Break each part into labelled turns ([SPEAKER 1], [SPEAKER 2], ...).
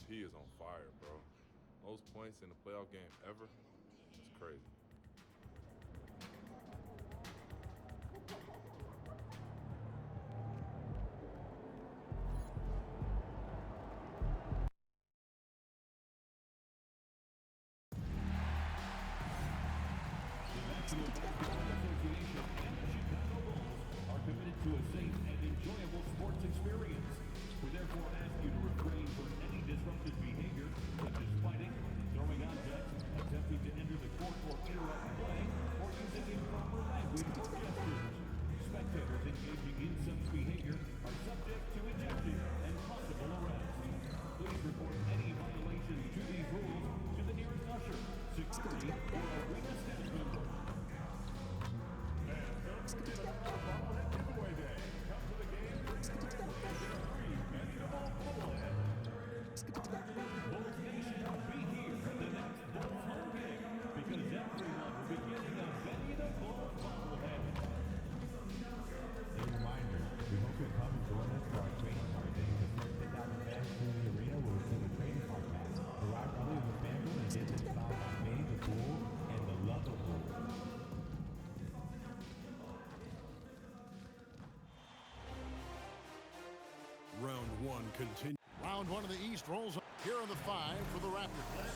[SPEAKER 1] MP is on fire, bro. Most points in a playoff game ever. It's crazy.
[SPEAKER 2] To a safe and enjoyable sports experience. We therefore ask you to refrain from any disruptive behavior, such as fighting, throwing objects, attempting to enter the court or interrupt play, or using improper language or gestures. Spectators engaging in such behavior are subject to ejection and possible arrest. Please report any violations to these rules to the nearest usher, security, or arena staff member. And don't forget about our bobblehead giveaway day. Come to the game, bring your family, and get a free Benny-the-Ball bobblehead. Bulls Nation will be here at the next Bulls home game because everyone will be getting a Benny-the-Ball bobblehead.
[SPEAKER 3] A reminder, we hope you'll come and join us for our trading card day. The first 10,000 fans to the arena will receive a trading card pass. Arrive early with FanDuel and get inspired by Benny the Bull and the love of Bulls.
[SPEAKER 4] Round one continues.
[SPEAKER 5] Round one of the East rolls up here on the 5 for the Raptors.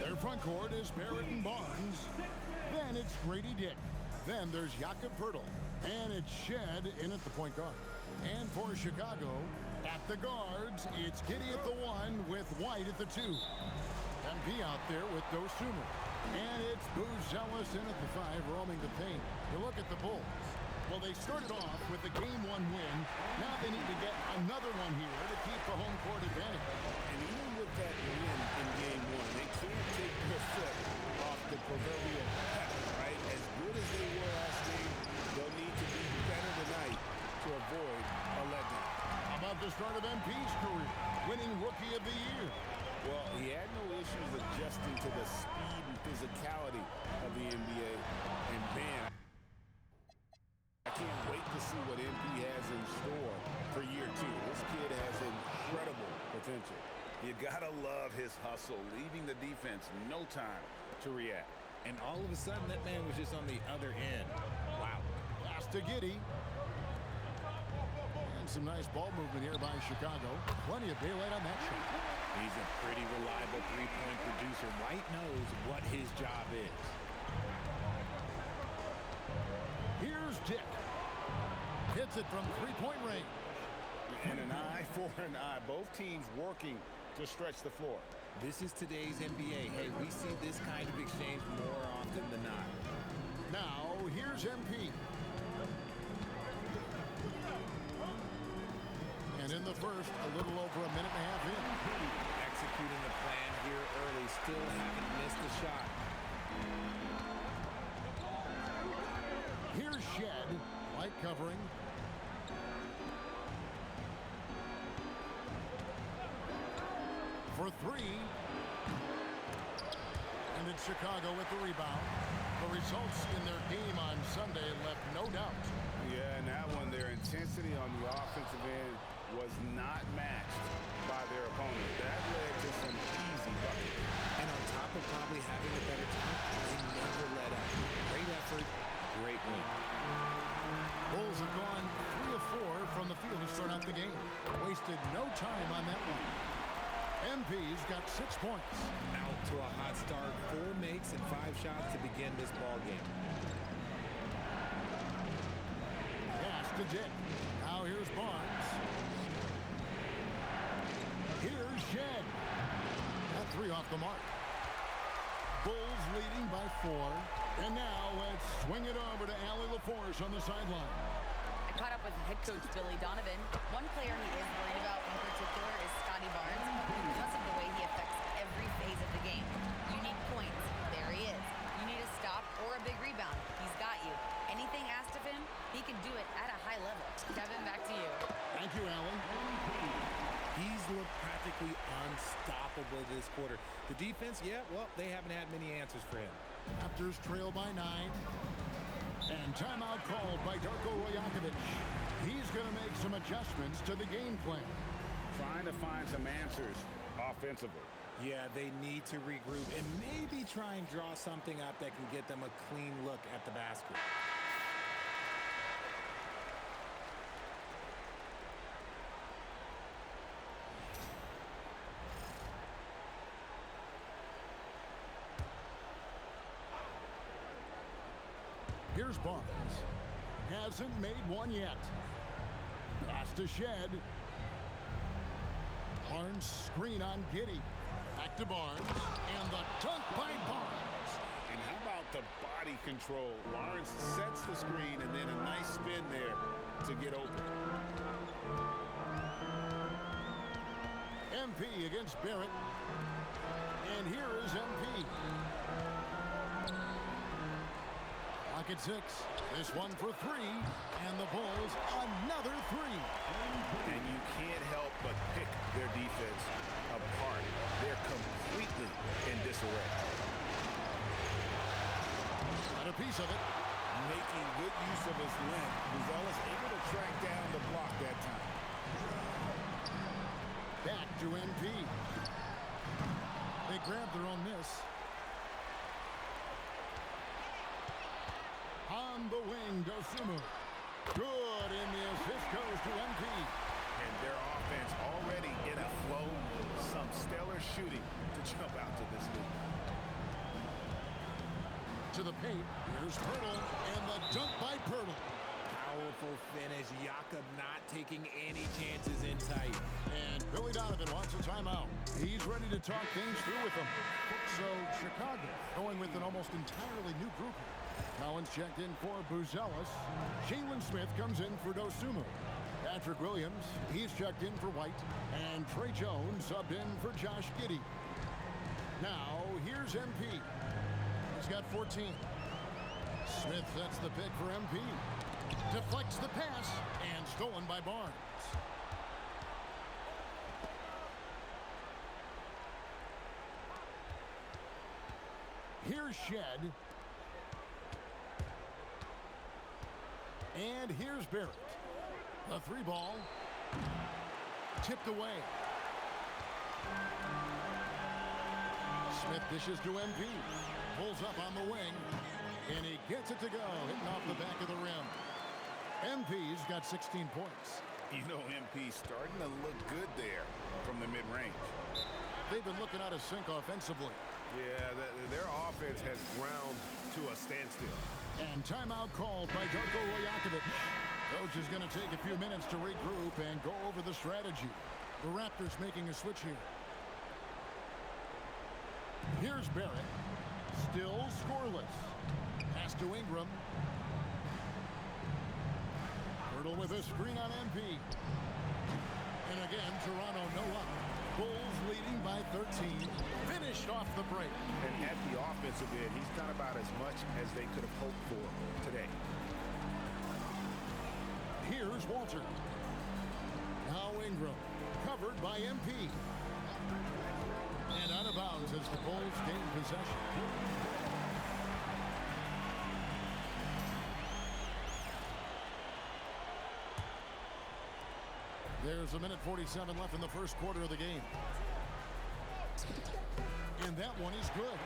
[SPEAKER 5] Their front court is Barrett and Barnes. Then it's Grady Dick. Then there's Jakob Poeltl. And it's Shed in at the point guard. And for Chicago, at the guards, it's Giddey at the 1 with White at the 2. MP out there with Dosunmu. And it's Buzelis in at the 5, roaming the paint. You look at the Bulls. Well, they started off with a Game 1 win. Now they need to get another one here to keep the home court advantage.
[SPEAKER 6] And even with that win in Game 1, they can't take their foot off the proverbial pedal, right? As good as they were last game, they'll need to be better tonight to avoid a letdown.
[SPEAKER 5] How about the start of MP's career, winning Rookie of the Year?
[SPEAKER 6] Well, he had no issues adjusting to the speed and physicality of the NBA. And man, I can't wait to see what MP has in store for year 2. This kid has incredible potential.
[SPEAKER 7] You gotta love his hustle, leaving the defense no time to react.
[SPEAKER 8] And all of a sudden, that man was just on the other end. Wow.
[SPEAKER 5] Pass to Giddey. And some nice ball movement here by Chicago. Plenty of daylight on that shot.
[SPEAKER 8] He's a pretty reliable three-point producer. White knows what his job is.
[SPEAKER 5] Here's Dick. Hits it from three-point range.
[SPEAKER 6] And an eye for an eye. Both teams working to stretch the floor.
[SPEAKER 8] This is today's NBA. Hey, we see this kind of exchange more often than not.
[SPEAKER 5] Now, here's MP. And in the first, a little over a minute and a half in.
[SPEAKER 8] Executing the plan here early. Still haven't missed a shot.
[SPEAKER 5] Here's Shed. Light covering. For 3. And it's Chicago with the rebound. The results in their game on Sunday left no doubt.
[SPEAKER 6] Yeah, and that one, their intensity on the offensive end was not matched by their opponent. That led to some easy buckets.
[SPEAKER 8] And on top of probably having a better team, they never let up. Great effort, great win.
[SPEAKER 5] Bulls have gone 3 of 4 from the field to start out the game. Wasted no time on that one. MP's got 6 points.
[SPEAKER 8] Out to a hot start. 4 makes and 5 shots to begin this ball game.
[SPEAKER 5] Pass to Dick. Now here's Barnes. Here's Shed. That 3 off the mark. Bulls leading by 4. And now let's swing it over to Allie LaForce on the sideline.
[SPEAKER 9] I caught up with head coach Billy Donovan. One player he is worried about in particular is Scotty Barnes because of the way he affects every phase of the game. You need points. There he is. You need a stop or a big rebound. He's got you. Anything asked of him, he can do it at a high level. Kevin, back to you.
[SPEAKER 5] Thank you, Allie.
[SPEAKER 8] He's looked practically unstoppable this quarter. The defense, yeah, well, they haven't had many answers for him.
[SPEAKER 5] Raptors trail by 9. And timeout called by Darko Rajakovic. He's going to make some adjustments to the game plan.
[SPEAKER 6] Trying to find some answers
[SPEAKER 7] offensively.
[SPEAKER 8] Yeah, they need to regroup and maybe try and draw something up that can get them a clean look at the basket.
[SPEAKER 5] Here's Barnes. Hasn't made one yet. Pass to Shed. Barnes screen on Giddey. Back to Barnes. And the dunk by Barnes.
[SPEAKER 7] And how about the body control? Barnes sets the screen and then a nice spin there to get open.
[SPEAKER 5] MP against Barrett. And here is MP. Lock at 6. This one for 3. And the Bulls another 3.
[SPEAKER 7] And you can't help but pick their defense apart. They're completely in disarray.
[SPEAKER 5] Got a piece of it.
[SPEAKER 6] Making good use of his length. Buzelis able to track down the block that time.
[SPEAKER 5] Back to MP. They grabbed their own miss. On the wing, Dosunmu. Good, and the assist goes to MP.
[SPEAKER 7] And their offense already in a flow. Some stellar shooting to jump out to this lead.
[SPEAKER 5] To the paint. Here's Pirtle, and the dunk by Pirtle.
[SPEAKER 8] Powerful finish. Jakob not taking any chances in tight.
[SPEAKER 5] And Billy Donovan wants a timeout. He's ready to talk things through with them. So Chicago going with an almost entirely new group. Collins checked in for Buzelis. Jalen Smith comes in for Dosunmu. Patrick Williams, he's checked in for White. And Trey Jones subbed in for Josh Giddey. Now, here's MP. He's got 14. Smith sets the pick for MP. Deflects the pass, and stolen by Barnes. Here's Shed. And here's Barrett. The 3 ball. Tipped away. Smith dishes to MP. Pulls up on the wing. And he gets it to go. Hitting off the back of the rim. MP's got 16 points.
[SPEAKER 7] You know MP starting to look good there from the mid-range.
[SPEAKER 5] They've been looking out of sync offensively.
[SPEAKER 1] Yeah, their offense has ground to a standstill.
[SPEAKER 5] And timeout called by Darko Rajakovic. Coach is going to take a few minutes to regroup and go over the strategy. The Raptors making a switch here. Here's Barrett. Still scoreless. Pass to Ingram. Pirtle with a screen on MP. And again, Toronto no up. Bulls leading by 13. Finished off the break.
[SPEAKER 7] And at the offensive end, he's done about as much as they could have hoped for today.
[SPEAKER 5] Here's Walter. Now Ingram. Covered by MP. And out of bounds as the Bulls gain possession. There's a minute 47 left in the first quarter of the game. And that one is good.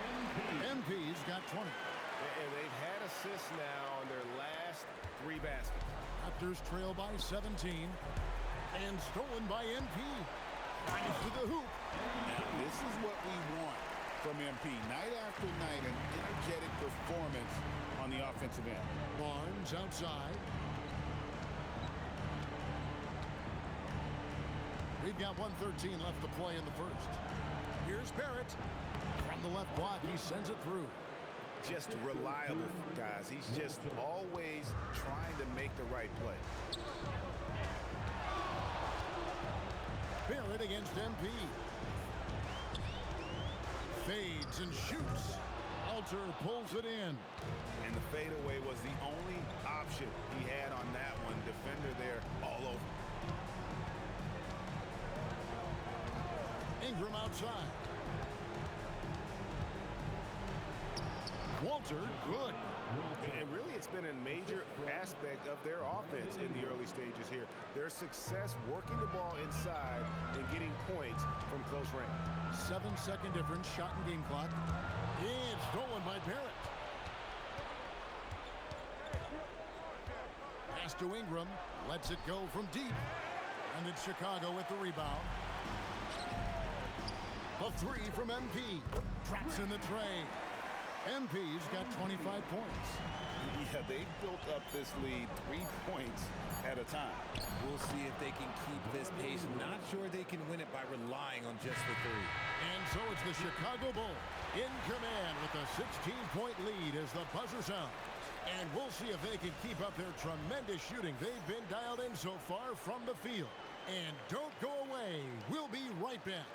[SPEAKER 5] MP's got 20.
[SPEAKER 1] And they've had assists now on their last 3 baskets.
[SPEAKER 5] Raptors trail by 17. And stolen by MP. Nice to the hoop.
[SPEAKER 6] Now, this is what we want from MP. Night after night, an energetic performance on the offensive end.
[SPEAKER 5] Barnes outside. We've got 1:13 left to play in the first. Here's Barrett. From the left block, he sends it through.
[SPEAKER 7] Just reliable, guys. He's just always trying to make the right play.
[SPEAKER 5] Barrett against MP. Fades and shoots. Alter pulls it in.
[SPEAKER 7] And the fadeaway was the only option he had on that one. Defender there all over.
[SPEAKER 5] Ingram outside. Walter, good.
[SPEAKER 6] And really, it's been a major aspect of their offense in the early stages here. Their success working the ball inside and getting points from close range.
[SPEAKER 5] 7-second difference, shot and game clock. It's stolen by Barrett. Pass to Ingram, lets it go from deep. And it's Chicago with the rebound. A three from MP. Traps in the tray. MP's got 25 points.
[SPEAKER 6] Yeah, they built up this lead 3 points at a time.
[SPEAKER 8] We'll see if they can keep this pace. Not sure they can win it by relying on just the three.
[SPEAKER 5] And so it's the Chicago Bulls in command with a 16-point lead as the buzzer sounds. And we'll see if they can keep up their tremendous shooting they've been dialed in so far from the field. And don't go away. We'll be right back.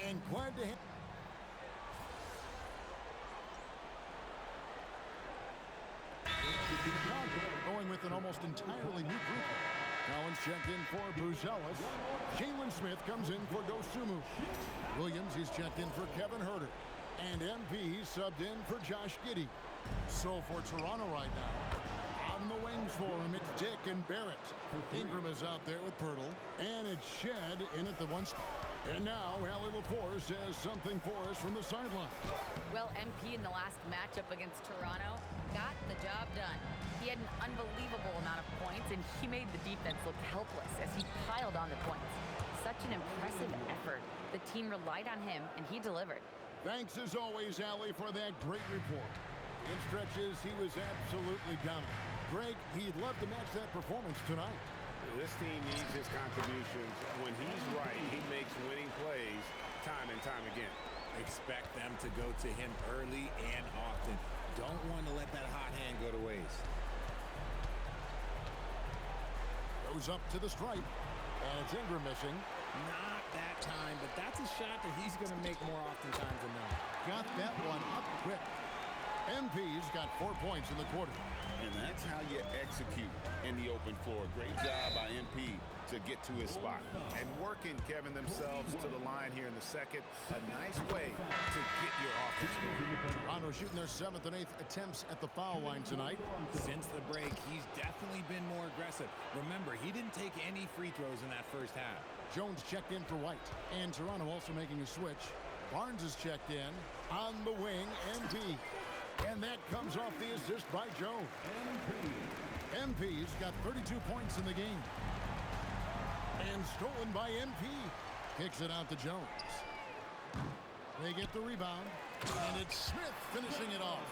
[SPEAKER 5] And glad to have... Going with an almost entirely new group. Collins checked in for Buzelis. Jalen Smith comes in for Dosunmu. Williams, he's checked in for Kevin Huerter. And MP subbed in for Josh Giddey. So for Toronto right now, on the wings for him, it's Dick and Barrett. Ingram is out there with Pirtle. And it's Shed in at the one spot. And now, Allie Lepore says something for us from the sideline.
[SPEAKER 9] Well, MP in the last matchup against Toronto got the job done. He had an unbelievable amount of points, and he made the defense look helpless as he piled on the points. Such an impressive effort. The team relied on him, and he delivered.
[SPEAKER 5] Thanks, as always, Allie, for that great report. In stretches, he was absolutely dominant. Greg, he'd love to match that performance tonight.
[SPEAKER 6] This team needs his contributions. When he's right, he makes winning plays time and time again.
[SPEAKER 8] Expect them to go to him early and often. Don't want to let that hot hand go to waste.
[SPEAKER 5] Goes up to the stripe. And it's Ingram missing.
[SPEAKER 8] Not that time, but that's a shot that he's going to make more oftentimes than not.
[SPEAKER 5] Got that one up quick. MP's got 4 points in the quarter.
[SPEAKER 6] And that's how you execute in the open floor. Great job by MP to get to his spot. And working, Kevin, themselves to the line here in the second. A nice way to get your offense going.
[SPEAKER 5] Toronto shooting their 7th and 8th attempts at the foul line tonight.
[SPEAKER 8] Since the break, he's definitely been more aggressive. Remember, he didn't take any free throws in that first half.
[SPEAKER 5] Jones checked in for White. And Toronto also making a switch. Barnes is checked in. On the wing, MP. And that comes off the assist by Jones. MP's got 32 points in the game. And stolen by MP. Kicks it out to Jones. They get the rebound. And it's Smith finishing it off.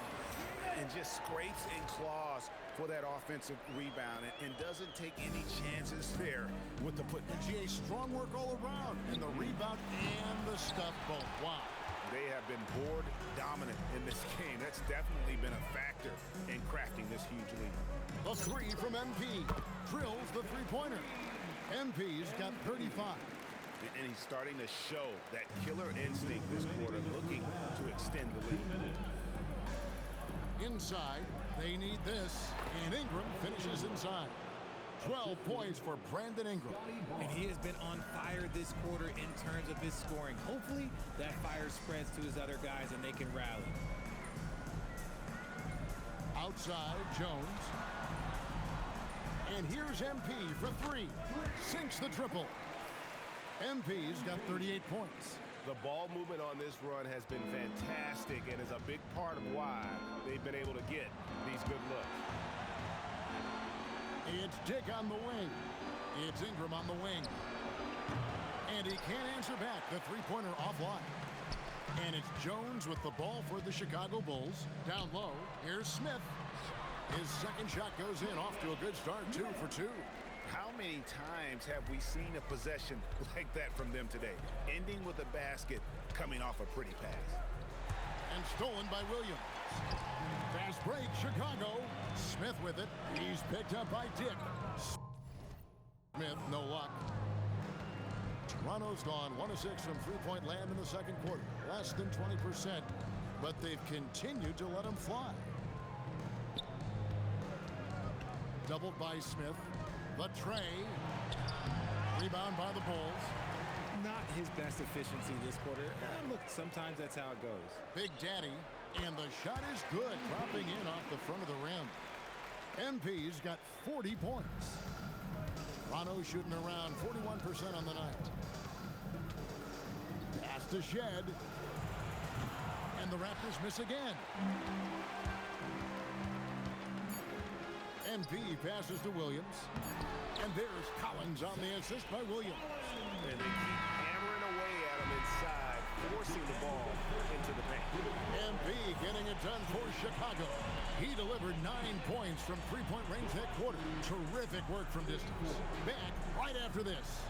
[SPEAKER 6] And just scrapes and claws for that offensive rebound. And doesn't take any chances there with the putback.
[SPEAKER 5] GA, strong work all around. And the rebound and the stuff both. Wow.
[SPEAKER 6] They have been board dominant in this game. That's definitely been a factor in crafting this huge lead.
[SPEAKER 5] The three from MP. Drills the three-pointer. MP's got 35.
[SPEAKER 6] And he's starting to show that killer instinct this quarter, looking to extend the lead.
[SPEAKER 5] Inside, they need this. And Ingram finishes inside. 12 points for Brandon Ingram.
[SPEAKER 8] And he has been on fire this quarter in terms of his scoring. Hopefully, that fire spreads to his other guys and they can rally.
[SPEAKER 5] Outside, Jones. And here's MP for three. Sinks the triple. MP's got 38 points.
[SPEAKER 6] The ball movement on this run has been fantastic and is a big part of why they've been able to get these good looks.
[SPEAKER 5] It's Dick on the wing. It's Ingram on the wing. And he can't answer back. The three-pointer offline. And it's Jones with the ball for the Chicago Bulls. Down low, here's Smith. His second shot goes in, off to a good start, 2 for 2.
[SPEAKER 6] How many times have we seen a possession like that from them today? Ending with a basket, coming off a pretty pass.
[SPEAKER 5] And stolen by Williams. Fast break, Chicago. Smith with it. He's picked up by Dick. Smith, no luck. Toronto's gone 1 of 6 from three-point land in the second quarter. Less than 20%, but they've continued to let them fly. Doubled by Smith. The tray. Rebound by the Bulls.
[SPEAKER 8] not his best efficiency this quarter. Look, sometimes that's how it goes.
[SPEAKER 5] Big Daddy, and the shot is good, dropping in off the front of the rim. MP's got 40 points. Toronto shooting around 41% on the night. Pass to Shed. And the Raptors miss again. MP passes to Williams. And there's Collins on the assist by Williams.
[SPEAKER 6] And they keep hammering away at him inside, forcing the ball into the paint.
[SPEAKER 5] MP getting it done for Chicago. He delivered 9 points from three-point range that quarter. Terrific work from distance. Back right after this.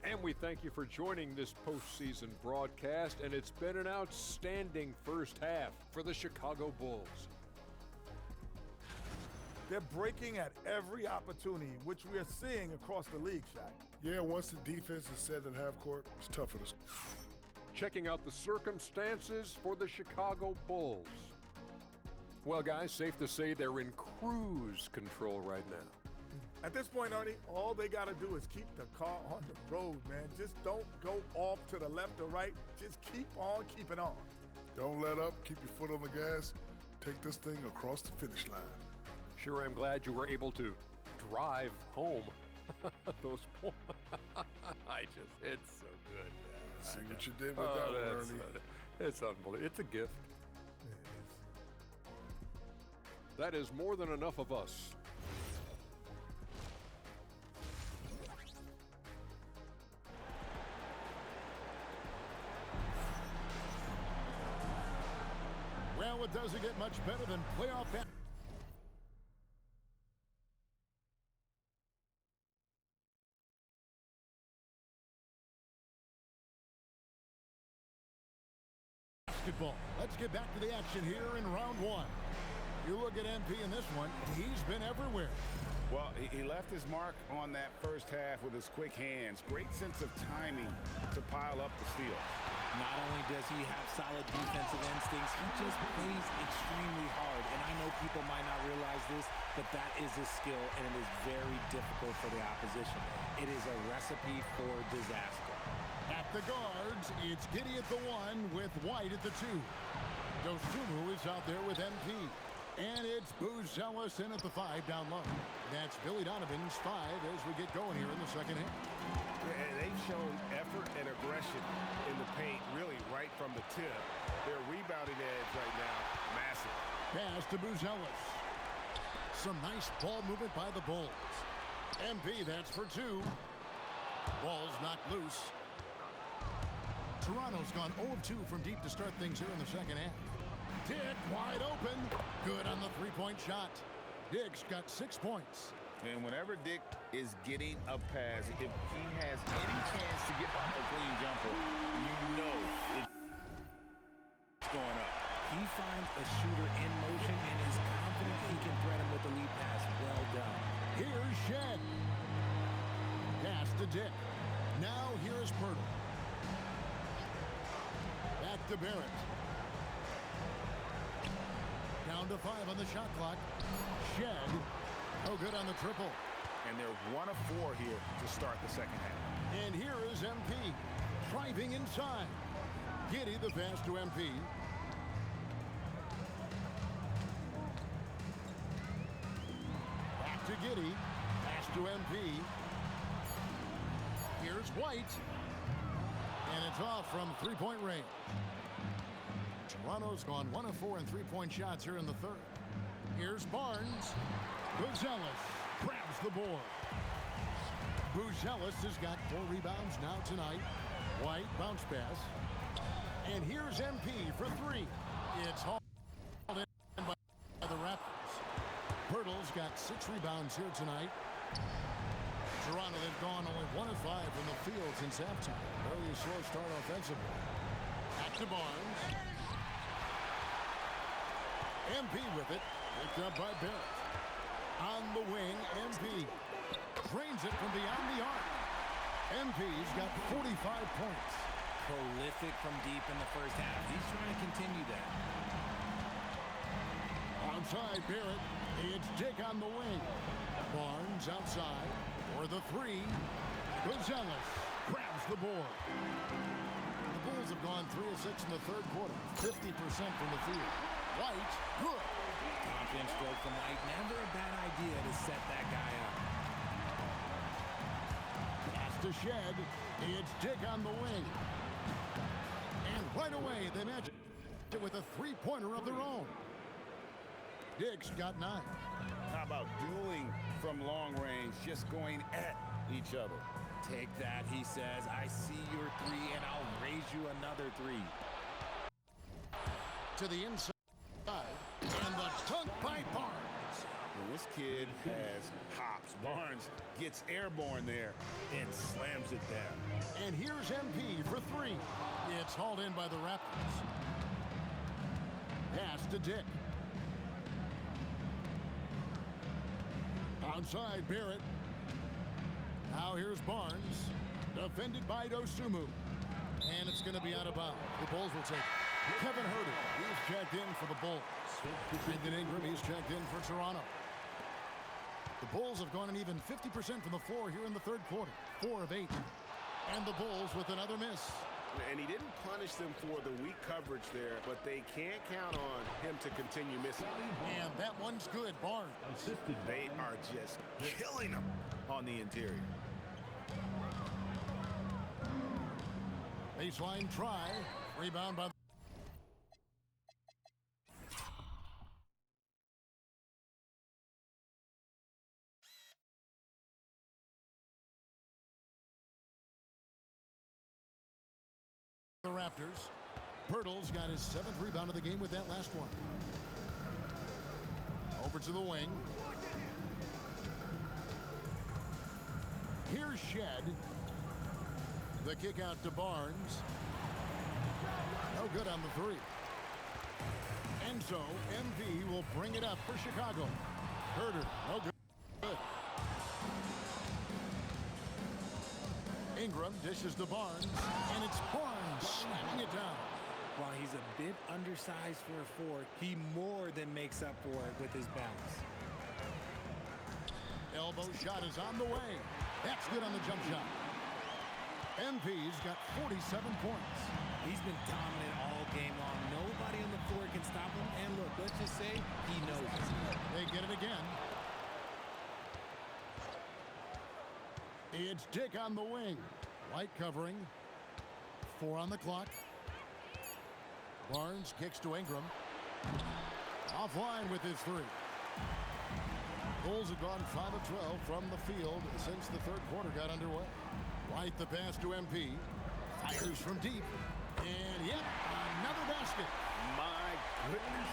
[SPEAKER 10] And we thank you for joining this postseason broadcast, and it's been an outstanding first half for the Chicago Bulls.
[SPEAKER 11] They're breaking at every opportunity, which we are seeing across the league, Shaq.
[SPEAKER 12] Yeah, once the defense is set in half court, it's tougher to score.
[SPEAKER 10] Checking out the circumstances for the Chicago Bulls. Well, guys, safe to say they're in cruise control right now.
[SPEAKER 11] At this point, Ernie, all they got to do is keep the car on the road, man. Just don't go off to the left or right. Just keep on keeping on.
[SPEAKER 12] Don't let up. Keep your foot on the gas. Take this thing across the finish line.
[SPEAKER 10] Sure, I'm glad you were able to drive home. Those points. It's so good.
[SPEAKER 12] See what you did with that one, Ernie.
[SPEAKER 10] It's unbelievable. It's a gift. That is more than enough of us.
[SPEAKER 5] Well, it doesn't get much better than playoff basketball. Let's get back to the action here in round one. You look at MP in this one, he's been everywhere.
[SPEAKER 6] Well, he left his mark on that first half with his quick hands. Great sense of timing to pile up the steal.
[SPEAKER 8] Not only does he have solid defensive instincts, he just plays extremely hard. And I know people might not realize this, but that is a skill, and it is very difficult for the opposition. It is a recipe for disaster.
[SPEAKER 5] At the guards, it's Giddey at the 1 with White at the 2. Dosunmu is out there with MP. And it's Buzelis in at the 5 down low. That's Billy Donovan's 5 as we get going here in the second half.
[SPEAKER 6] And they've shown effort and aggression in the paint, really right from the tip. Their rebounding edge right now, massive.
[SPEAKER 5] Pass to Buzelis. Some nice ball movement by the Bulls. MP, that's for 2. Ball's knocked loose. Toronto's gone 0-2 from deep to start things here in the second half. Dick wide open. Good on the three-point shot. Dick's got 6 points.
[SPEAKER 6] And whenever Dick is getting a pass, if he has any chance to get off a clean jumper, you know it's going up.
[SPEAKER 8] He finds a shooter in motion and is confident he can thread him with the lead pass. Well done.
[SPEAKER 5] Here's Shed. Pass to Dick. Now here's Pirtle. Back to Barrett. Down to 5 on the shot clock. Shed. No good on the triple.
[SPEAKER 6] And they're 1 of 4 here to start the second half.
[SPEAKER 5] And here is MP. Driving inside. Giddey the pass to MP. Back to Giddey. Pass to MP. Here's White. And it's off from three-point range. Toronto's gone 1 of 4 in three-point shots here in the third. Here's Barnes. Buzelis grabs the board. Buzelis has got 4 rebounds now tonight. White bounce pass. And here's MP for 3. It's hauled in by the Raptors. Pirtle's got 6 rebounds here tonight. Toronto, they've gone only 1 of 5 from the field since halftime. Very slow start offensively. Back to Barnes. MP with it. Picked up by Barrett. On the wing, MP. drains it from beyond the arc. MP's got 45 points.
[SPEAKER 8] Prolific from deep in the first half. He's trying to continue that.
[SPEAKER 5] Outside Barrett. It's Dick on the wing. Barnes outside for the three. Gonzalez grabs the board. The Bulls have gone 3 of 6 in the third quarter. 50% from the field. White, good.
[SPEAKER 8] Confident stroke from White. Never a bad idea to set that guy up.
[SPEAKER 5] Pass to Shed. It's Dick on the wing. And right away, they match it with a three-pointer of their own. Dick's got 9.
[SPEAKER 6] How about dueling from long range, just going at each other?
[SPEAKER 8] Take that, he says. I see your 3, and I'll raise you another 3.
[SPEAKER 5] To the inside. And the dunk by Barnes.
[SPEAKER 6] Well, this kid has hops. Barnes gets airborne there and slams it down.
[SPEAKER 5] And here's MP for 3. It's hauled in by the Raptors. Pass to Dick. Outside Barrett. Now here's Barnes. Defended by Dosunmu. And it's going to be out of bounds. The Bulls will take it. Kevin Huerter, he's checked in for the Bulls. Brandon Ingram, he's checked in for Toronto. The Bulls have gone an even 50% from the floor here in the third quarter. 4 of 8. And the Bulls with another miss.
[SPEAKER 6] And he didn't punish them for the weak coverage there, but they can't count on him to continue missing.
[SPEAKER 5] And that one's good, Barnes.
[SPEAKER 6] They are just killing him on the interior.
[SPEAKER 5] Baseline try. Rebound by the Raptors. Pirtle's got his 7th rebound of the game with that last one. Over to the wing. Here's Shed. The kick out to Barnes. No good on the 3. And so MV will bring it up for Chicago. Huerter, no good. Ingram dishes to Barnes, and it's Barnes slamming it down.
[SPEAKER 8] While he's a bit undersized for a 4, he more than makes up for it with his bounce.
[SPEAKER 5] Elbow shot is on the way. That's good on the jump shot. MV's got 47 points.
[SPEAKER 8] He's been dominant all game long. Nobody on the floor can stop him. And look, let's just say he knows it.
[SPEAKER 5] They get it again. It's Dick on the wing. White covering. 4 on the clock. Barnes kicks to Ingram. Offline with his 3. Bulls have gone 5 of 12 from the field since the third quarter got underway. White the pass to MP. Fires from deep. And yep, another basket.
[SPEAKER 6] My goodness.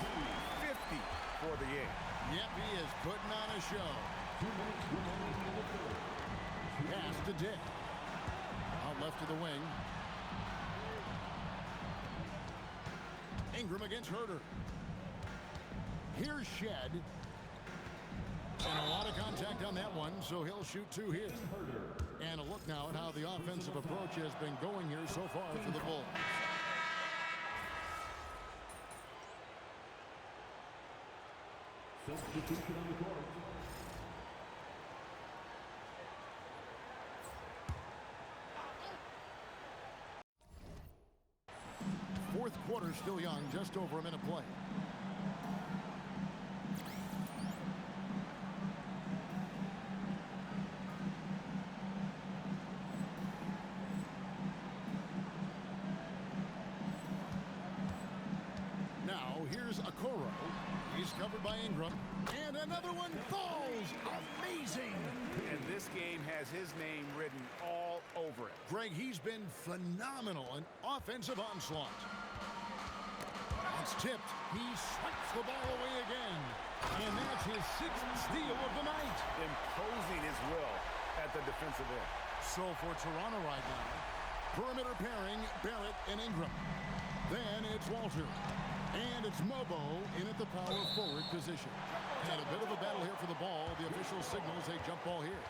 [SPEAKER 6] 50 for the 8.
[SPEAKER 5] Yep, he is putting on a show.
[SPEAKER 2] 2 minutes remaining in the third.
[SPEAKER 5] Pass to Dick. Out left to the wing. Ingram against Huerter. Here's Shed. And a lot of contact on that one, so he'll shoot 2 here. And a look now at how the offensive approach has been going here so far for the Bulls.
[SPEAKER 2] Substitution on the court.
[SPEAKER 5] Fourth quarter still young, just over a minute play. Now here's Okoro. He's covered by Ingram. And another one falls. Amazing.
[SPEAKER 6] And this game has his name written all over it.
[SPEAKER 5] Greg, he's been phenomenal. An offensive onslaught. It's tipped. He swipes the ball away again. And that's his 6th steal of the night.
[SPEAKER 6] Imposing his will at the defensive end.
[SPEAKER 5] So for Toronto right now, perimeter pairing Barrett and Ingram. Then it's Walter. And it's Mobo in at the power forward position. And a bit of a battle here for the ball. The official signals a jump ball here.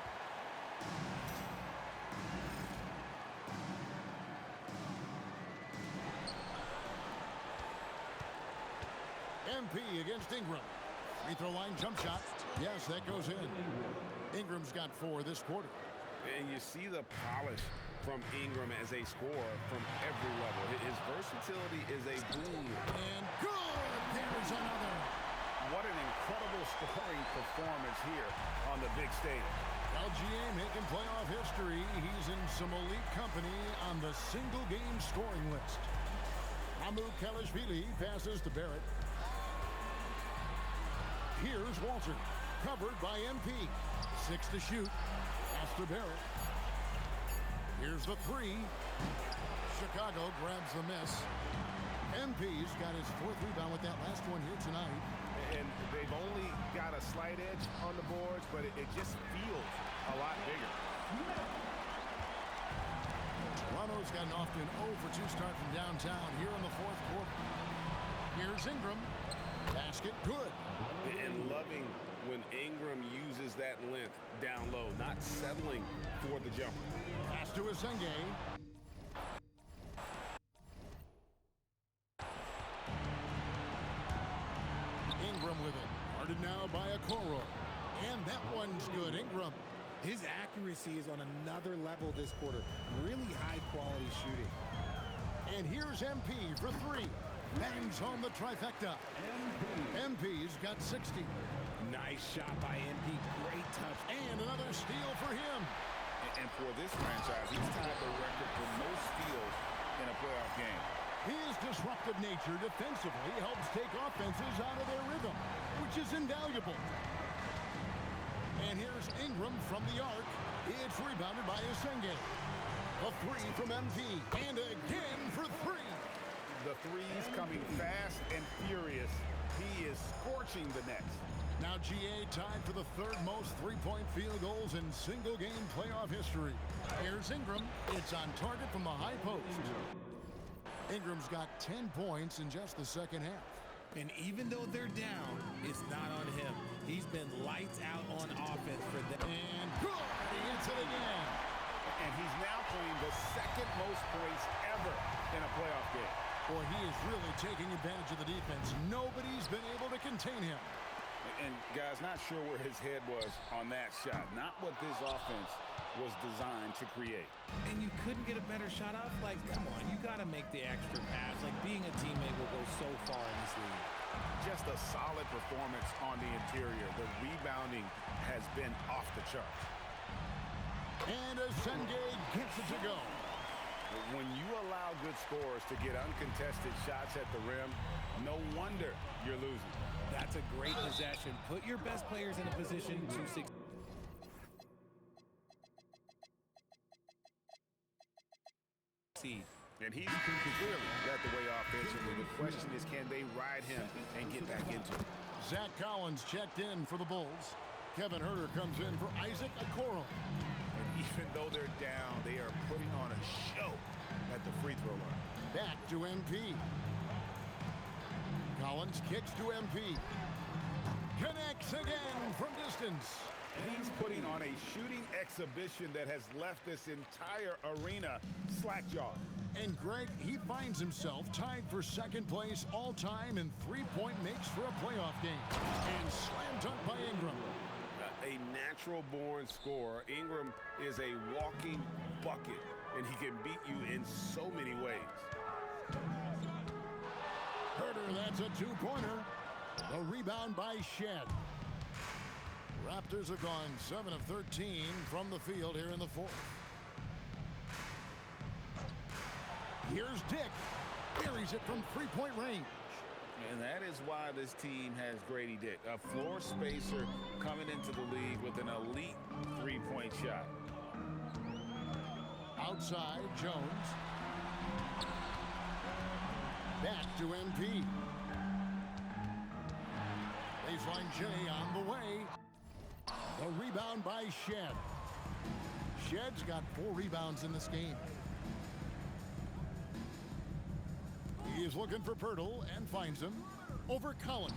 [SPEAKER 5] MP against Ingram. Free throw line jump shot. Yes, that goes in. Ingram's got 4 this quarter.
[SPEAKER 6] And you see the polish from Ingram as a scorer from every level. His versatility is a boon.
[SPEAKER 5] And good! There's another.
[SPEAKER 6] What an incredible scoring performance here on the big stage.
[SPEAKER 5] LGA making playoff history. He's in some elite company on the single-game scoring list. Hamu Kalashvili passes to Barrett. Here's Walter, covered by MP. 6 to shoot. Pass to Barrett. Here's the 3. Chicago grabs the miss. MP's got his 4th rebound with that last one here tonight.
[SPEAKER 6] And they've only got a slight edge on the boards, but it just feels a lot bigger.
[SPEAKER 5] Toronto's got an often 0 for 2 start from downtown here in the 4th quarter. Here's Ingram. Basket good.
[SPEAKER 6] And loving when Ingram uses that length down low, not settling for the jumper.
[SPEAKER 5] Pass to Asenge. Ingram with it. Guarded now by Okoro. And that one's good. Ingram.
[SPEAKER 8] His accuracy is on another level this quarter. Really high quality shooting.
[SPEAKER 5] And here's MP for 3. Bangs home the trifecta. MP's got 60.
[SPEAKER 8] Nice shot by MP. Great touch.
[SPEAKER 5] And another steal for him.
[SPEAKER 6] And for this franchise, he's tied the record for most steals in a playoff game.
[SPEAKER 5] His disruptive nature defensively helps take offenses out of their rhythm, which is invaluable. And here's Ingram from the arc. It's rebounded by Asenge. A 3 from MP. And again for 3.
[SPEAKER 6] The threes coming fast and furious. He is scorching the nets.
[SPEAKER 5] Now GA tied for the 3rd most three-point field goals in single-game playoff history. Here's Ingram. It's on target from the high post. Ingram's got 10 points in just the 2nd half.
[SPEAKER 8] And even though they're down, it's not on him. He's been lights out on offense for them.
[SPEAKER 5] And good! He hits it again.
[SPEAKER 6] And he's now playing the 2nd most points ever in a playoff game.
[SPEAKER 5] Boy, he is really taking advantage of the defense. Nobody's been able to contain him.
[SPEAKER 6] And guys, not sure where his head was on that shot. Not what this offense was designed to create.
[SPEAKER 8] And you couldn't get a better shot off? Like, come on, you got to make the extra pass. Like, being a teammate will go so far in this league.
[SPEAKER 6] Just a solid performance on the interior. The rebounding has been off the charts.
[SPEAKER 5] And Asenge gets it to go.
[SPEAKER 6] When you allow good scorers to get uncontested shots at the rim, no wonder you're losing.
[SPEAKER 8] That's a great possession. Put your best players in a position to succeed.
[SPEAKER 6] And he's clearly led the way offensively. The question is, can they ride him and get back into it?
[SPEAKER 5] Zach Collins checked in for the Bulls. Kevin Huerter comes in for Isaac Okoro.
[SPEAKER 6] And even though they're down, they are putting on a show at the free throw line.
[SPEAKER 5] Back to MP. Collins kicks to MP. Connects again from distance.
[SPEAKER 6] He's putting on a shooting exhibition that has left this entire arena slack-jawed.
[SPEAKER 5] And Greg, he finds himself tied for 2nd place all-time in three-point makes for a playoff game. And slam dunk by Ingram.
[SPEAKER 6] A natural-born scorer, Ingram is a walking bucket, and he can beat you in so many ways.
[SPEAKER 5] Huerter, that's a 2-pointer. The rebound by Shed. Raptors have gone 7 of 13 from the field here in the 4th. Here's Dick. Buries it from 3-point range.
[SPEAKER 6] And that is why this team has Grady Dick, a floor spacer coming into the league with an elite 3-point shot.
[SPEAKER 5] Outside, Jones. Back to MP. Baseline J on the way. The rebound by Shed. Shed's got 4 rebounds in this game. He is looking for Pirtle and finds him over Collins.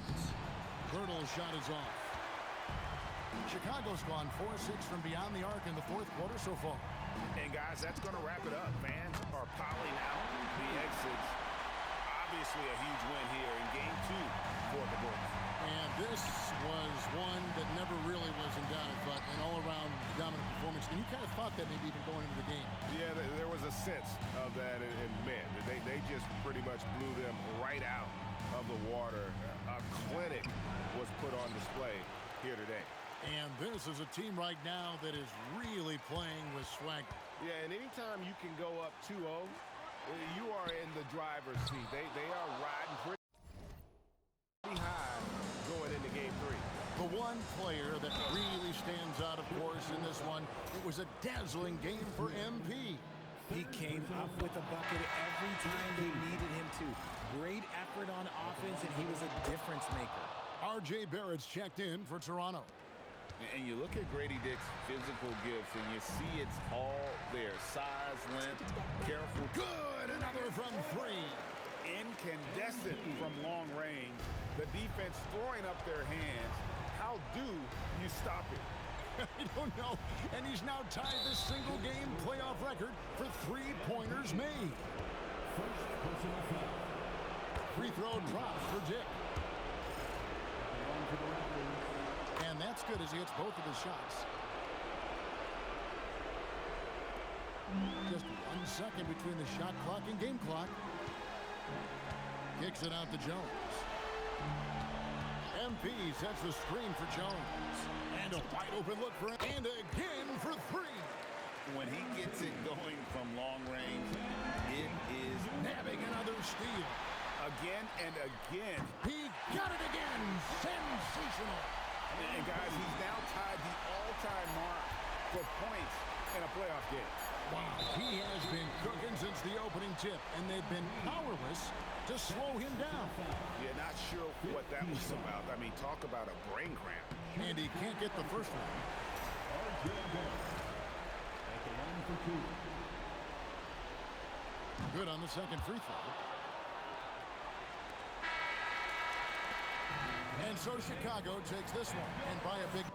[SPEAKER 5] Pirtle's shot is off. Chicago's gone 4-6 from beyond the arc in the fourth quarter so far.
[SPEAKER 7] And guys, that's going to wrap it up. Fans are piling out the exits. Obviously a huge win here in game 2 for the Bulls.
[SPEAKER 5] And this was one that never really was in doubt, but an all-around dominant performance. And you kind of thought that maybe even going into the game.
[SPEAKER 7] Yeah, there was a sense of that, and man, they just pretty much blew them right out of the water. A clinic was put on display here today.
[SPEAKER 5] And this is a team right now that is really playing with swagger.
[SPEAKER 7] Yeah, and anytime you can go up 2-0, you are in the driver's seat. They are riding pretty high going into game 3.
[SPEAKER 5] The one player that really stands out, of course, in this one, it was a dazzling game for MP.
[SPEAKER 8] He came up with a bucket every time they needed him to. Great effort on offense, and he was a difference maker.
[SPEAKER 5] R.J. Barrett's checked in for Toronto.
[SPEAKER 6] And you look at Grady Dick's physical gifts, and you see it's all there. Size, length, careful.
[SPEAKER 5] Good! Another from 3.
[SPEAKER 7] Incandescent from long range. The defense throwing up their hands. How do you stop it?
[SPEAKER 5] I don't know. And he's now tied this single-game playoff record for three-pointers made. Free throw drops for Dick. And that's good as he hits both of his shots. Just 1 second between the shot clock and game clock. Kicks it out to Jones. MP sets the screen for Jones. And a wide open look for him. And again for 3.
[SPEAKER 6] When he gets it going from long range, it is
[SPEAKER 5] nabbing another steal.
[SPEAKER 7] Again and again.
[SPEAKER 5] He got it again. Sensational.
[SPEAKER 7] And guys, he's now tied the all-time mark for points in a playoff game.
[SPEAKER 5] Wow, he has been cooking since the opening tip, and they've been powerless to slow him down.
[SPEAKER 7] Yeah, not sure what that was about. I mean, talk about a brain cramp.
[SPEAKER 5] And he can't get the first one. Good on the second free throw. And so Chicago takes this one, and by a big